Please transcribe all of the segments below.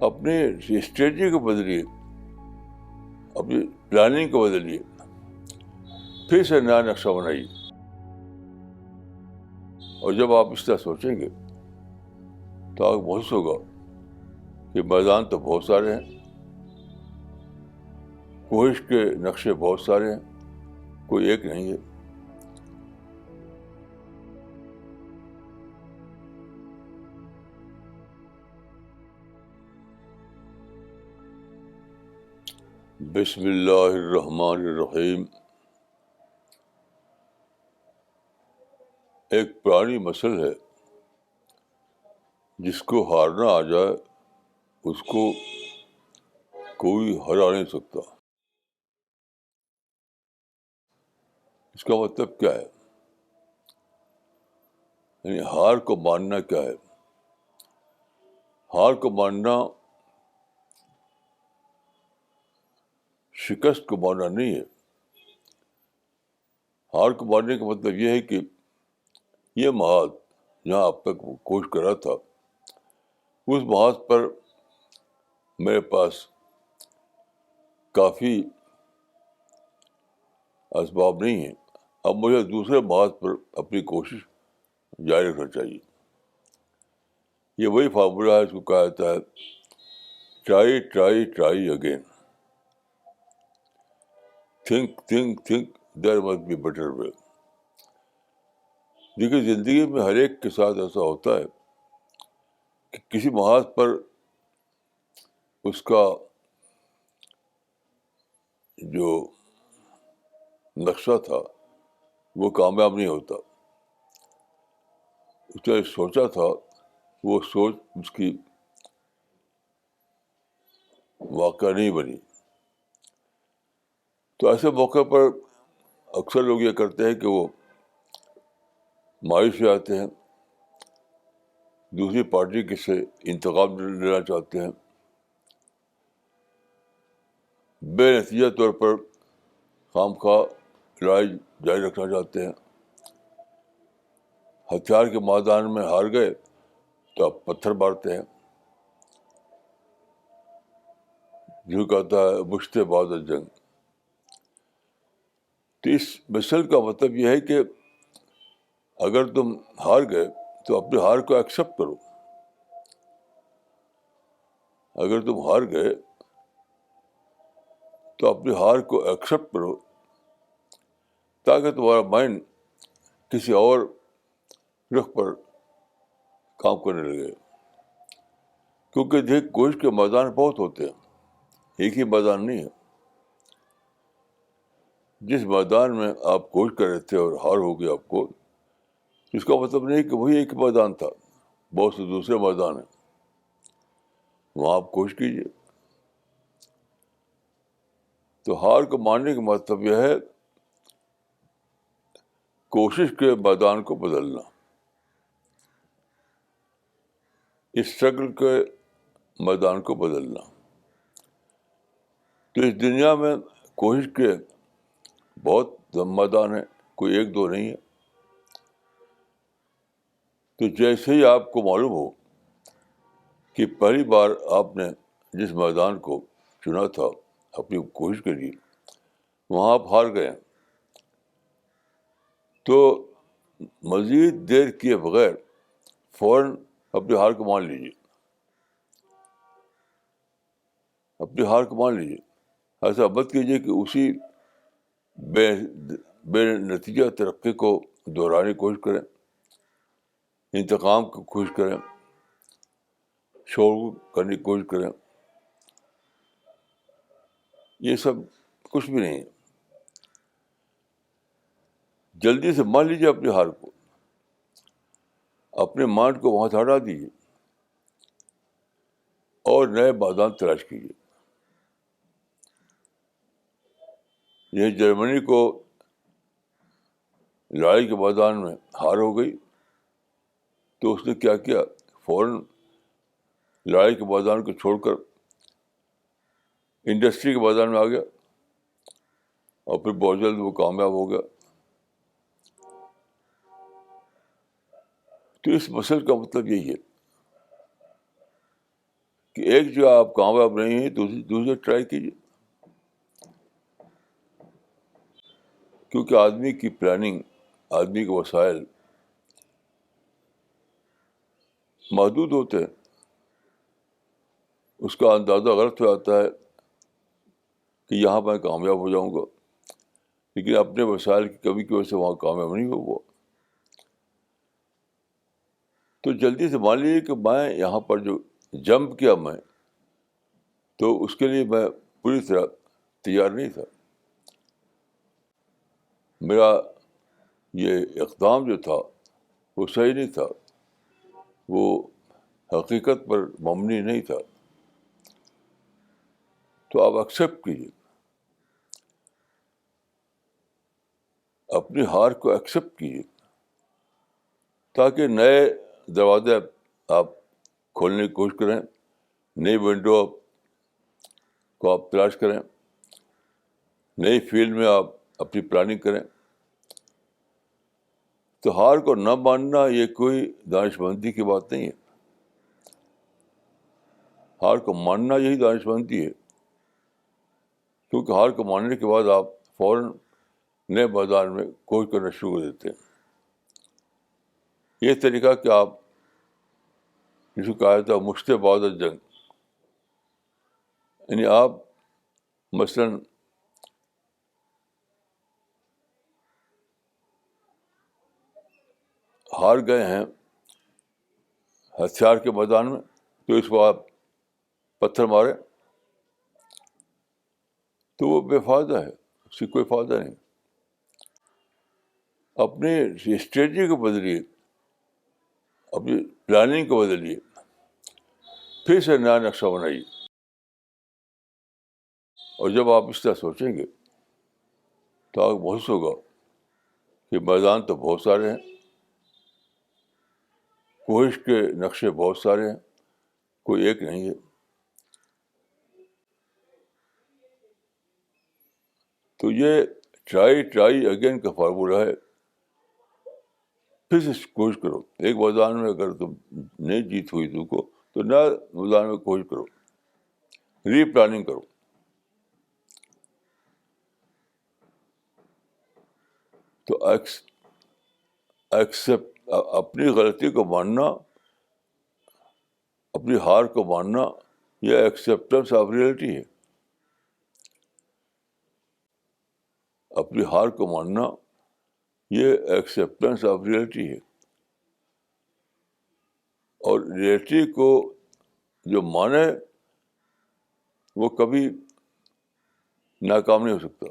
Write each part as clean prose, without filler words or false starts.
اپنی اسٹریٹجی کو بدلیے, اپنی پلاننگ کو بدلیے, پھر سے نیا نقشہ بنائیے. اور جب آپ اس طرح سوچیں گے تو آپ کو محسوس ہوگا کہ میدان تو بہت سارے ہیں, کوشش کے نقشے بہت سارے ہیں, کوئی ایک نہیں ہے. بسم اللہ الرحمن الرحیم. ایک پرانی مثل ہے, جس کو ہارنا آ جائے اس کو کوئی ہرا نہیں سکتا. اس کا مطلب کیا ہے؟ یعنی ہار کو ماننا کیا ہے؟ ہار کو ماننا شکست کو ماننا نہیں ہے. ہار کو ماننے کا مطلب یہ ہے کہ یہ محاذ جہاں اب تک وہ کوشش کر رہا تھا, اس محاذ پر میرے پاس کافی اسباب نہیں ہیں. اب مجھے دوسرے محاذ پر اپنی کوشش جاری رکھنا چاہیے. یہ وہی فارمولہ ہے, اس کو کہا جاتا ہے try try try again. Think there must be better way. دیکھیے, زندگی میں ہر ایک کے ساتھ ایسا ہوتا ہے کہ کسی محاذ پر اس کا جو نقشہ تھا وہ کامیاب نہیں ہوتا. اس نے سوچا تھا, وہ سوچ اس کی واقع نہیں بنی. تو ایسے موقع پر اکثر لوگ یہ کرتے ہیں کہ وہ مایوس ہو جاتے ہیں, دوسری پارٹی کے سے انتقام لینا چاہتے ہیں, بے نتیجہ طور پر خام خواہ لڑائی جاری رکھنا چاہتے ہیں. ہتھیار کے میدان میں ہار گئے تو آپ پتھر مارتے ہیں. جو کہتا ہے مشتے بعد جنگ. تو اس مثل کا مطلب یہ ہے کہ اگر تم ہار گئے تو اپنے ہار کو ایکسیپٹ کرو. اگر تم ہار گئے تو اپنی ہار کو ایکسیپٹ کرو, تاکہ تمہارا مائنڈ کسی اور رخ پر کام کرنے لگے. کیونکہ دیکھ, کوشش کے میدان بہت ہوتے ہیں, ایک ہی میدان نہیں ہے. جس میدان میں آپ کوشش کر رہے تھے اور ہار ہو گئی آپ کو, اس کا مطلب نہیں کہ وہی ایک میدان تھا, بہت سے دوسرے میدان ہیں, وہاں آپ کوشش کیجیے. تو ہار کو ماننے کا مطلب یہ ہے کوشش کے میدان کو بدلنا, اسٹرگل کے میدان کو بدلنا. تو اس دنیا میں کوشش کے بہت میدان ہیں, کوئی ایک دو نہیں ہے. تو جیسے ہی آپ کو معلوم ہو کہ پہلی بار آپ نے جس میدان کو چنا تھا اپنی کوشش کے لیے, وہاں آپ ہار گئے, تو مزید دیر کیے بغیر فوراً اپنی ہار کو مان لیجیے. اپنی ہار کو مان لیجیے. ایسا مت کیجیے کہ اسی بے نتیجہ ترقی کو دہرانے کی کوشش کریں, انتقام کی کوشش کریں, شور کرنے کی کوشش کریں. یہ سب کچھ بھی نہیں ہے. جلدی سے مان لیجیے اپنی ہار کو, اپنے مائنڈ کو وہاں سے ہٹا دیجیے اور نئے میدان تلاش کیجیے. یہ جرمنی کو لڑائی کے میدان میں ہار ہو گئی, تو اس نے کیا کیا, فوراً لڑائی کے میدان کو چھوڑ کر انڈسٹری کے میدان میں آ گیا, اور پھر بہت جلد وہ کامیاب ہو گیا. تو اس مسئلے کا مطلب یہی ہے کہ ایک جگہ آپ کامیاب نہیں ہیں دوسری ٹرائی کیجیے. کیونکہ آدمی کی پلاننگ، آدمی کے وسائل محدود ہوتے ہیں. اس کا اندازہ غلط ہو جاتا ہے کہ یہاں میں کامیاب ہو جاؤں گا، لیکن اپنے وسائل کی کمی کی وجہ سے وہاں کامیاب نہیں ہوا. تو جلدی سے مان لیجیے کہ میں یہاں پر جو جمپ کیا میں، تو اس کے لیے میں پوری طرح تیار نہیں تھا. میرا یہ اقدام جو تھا وہ صحیح نہیں تھا، وہ حقیقت پر مبنی نہیں تھا. تو آپ ایکسیپٹ کیجیے، اپنی ہار کو ایکسیپٹ کیجیے، تاکہ نئے دروازے آپ کھولنے کی کوشش کریں، نئی ونڈو کو آپ تلاش کریں، نئی فیلڈ میں آپ اپنی پلاننگ کریں. تو ہار کو نہ ماننا یہ کوئی دانش مندی کی بات نہیں ہے. ہار کو ماننا یہی دانش مندی ہے، کیونکہ ہار کو ماننے کے بعد آپ فوراً نئے میدان میں کوشش کرنا شروع کر دیتے ہیں. یہ طریقہ کہ آپ جس کو کہا جاتا ہے مشت بعد جنگ، یعنی آپ مثلاً ہار گئے ہیں ہتھیار کے میدان میں، تو اس کو آپ پتھر ماریں تو وہ بے فائدہ ہے، اس سے کوئی فائدہ نہیں. اپنی اسٹریٹجی کو بدلیے، اپنی پلاننگ کو بدلیے، پھر سے نیا نقشہ بنائیے. اور جب آپ اس طرح سوچیں گے تو آپ کو محسوس ہوگا کہ میدان تو بہت سارے ہیں، کوشش کے نقشے بہت سارے ہیں، کوئی ایک نہیں ہے. تو یہ ٹرائی اگین کا فارمولہ ہے. پھر سے کوشش کرو. ایک میدان میں اگر تم نہیں جیت ہوئی تم کو، تو نیا میدان میں کوشش کرو، ری پلاننگ کرو. تو ایکسپٹ، اپنی غلطی کو ماننا، اپنی ہار کو ماننا، یہ ایکسیپٹنس آف ریئلٹی ہے. اپنی ہار کو ماننا یہ ایکسیپٹنس آف ریئلٹی ہے. اور ریئلٹی کو جو مانے وہ کبھی ناکام نہیں ہو سکتا،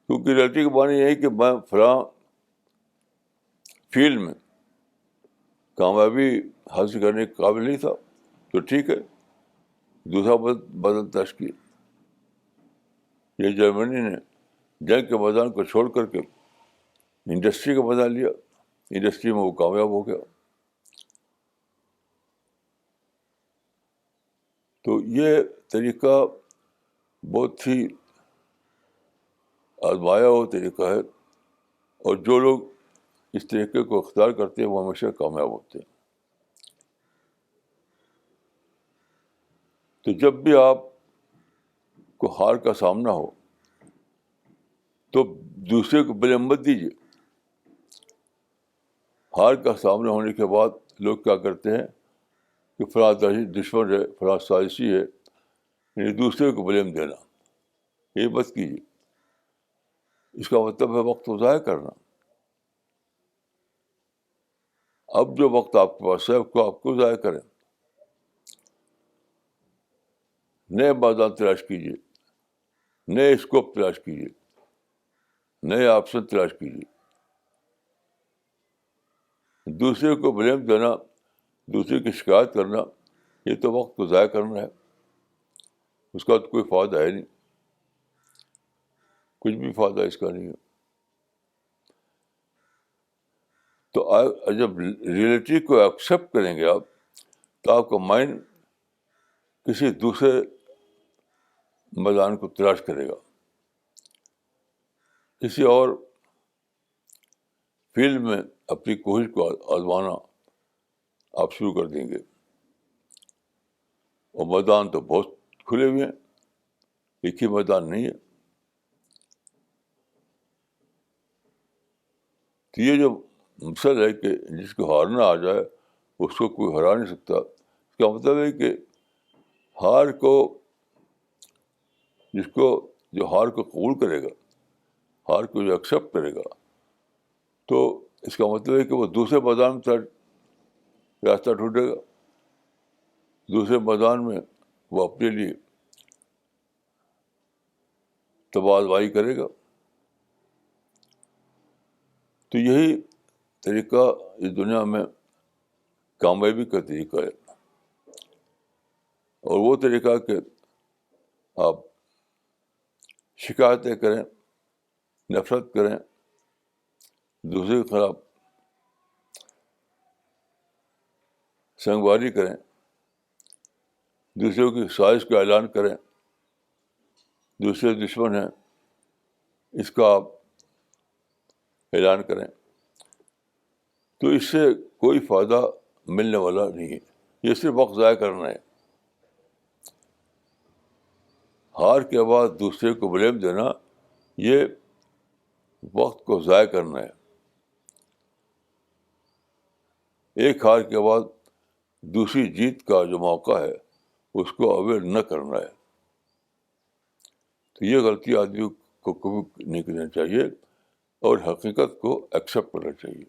کیونکہ ریئلٹی کا معنی یہ ہے کہ میں فلاں فیلڈ میں کامیابی حاصل کرنے کے قابل نہیں تھا، تو ٹھیک ہے، دوسرا بدل تشکیل. یہ جرمنی نے جنگ کے میدان کو چھوڑ کر کے انڈسٹری کا میدان لیا، انڈسٹری میں وہ کامیاب ہو گیا. تو یہ طریقہ بہت ہی آزمایا ہوا طریقہ ہے، اور جو لوگ اس طریقے کو اختیار کرتے ہیں وہ ہمیشہ کامیاب ہوتے ہیں. تو جب بھی آپ کو ہار کا سامنا ہو تو دوسرے کو بلیم مت دیجیے. ہار کا سامنا ہونے کے بعد لوگ کیا کرتے ہیں کہ فلاں دشمن ہے، فلاں سازشی ہے، یعنی دوسرے کو بلیم دینا. یہ مت کیجیے. اس کا مطلب ہے وقت کو ضائع کرنا. اب جو وقت آپ کے پاس ہے آپ کو ضائع کریں، نئے میدان تلاش کیجیے، نئے اسکوپ تلاش کیجیے، نئے آپشن تلاش کیجیے. دوسرے کو بلیم دینا، دوسرے کی شکایت کرنا، یہ تو وقت کو ضائع کرنا ہے. اس کا تو کوئی فائدہ ہے نہیں، کچھ بھی فائدہ اس کا نہیں ہے. تو جب ریئلٹی کو ایکسیپٹ کریں گے آپ، تو آپ کا مائنڈ کسی دوسرے میدان کو تلاش کرے گا، کسی اور فیلڈ میں اپنی کوشش کو آزمانا آپ شروع کر دیں گے. اور میدان تو بہت کھلے ہوئے ہیں، ایک ہی میدان نہیں ہے. تو یہ جو مسئلہ ہے کہ جس کو ہارنا آ جائے اس کو کوئی ہرا نہیں سکتا. اس کا مطلب ہے کہ ہار کو جو ہار کو قبول کرے گا، ہار کو جو ایکسیپٹ کرے گا، تو اس کا مطلب ہے کہ وہ دوسرے میدان میں راستہ ڈھونڈے گا. دوسرے میدان میں وہ اپنے لیے تباہ آزمائی کرے گا. تو یہی طریقہ اس دنیا میں کامیابی کا طریقہ ہے. اور وہ طریقہ کہ آپ شکایتیں کریں، نفرت کریں، دوسرے کے خلاف سنگواری کریں، دوسروں کی سازش کا اعلان کریں، دوسرے دشمن ہیں اس کا آپ اعلان کریں، تو اس سے کوئی فائدہ ملنے والا نہیں ہے. یہ صرف وقت ضائع کرنا ہے. ہار کے بعد دوسرے کو بلیم دینا یہ وقت کو ضائع کرنا ہے. ایک ہار کے بعد دوسری جیت کا جو موقع ہے اس کو اویل نہ کرنا ہے. تو یہ غلطی آدمی کو کبھی نہیں کرنا چاہیے اور حقیقت کو ایکسیپٹ کرنا چاہیے.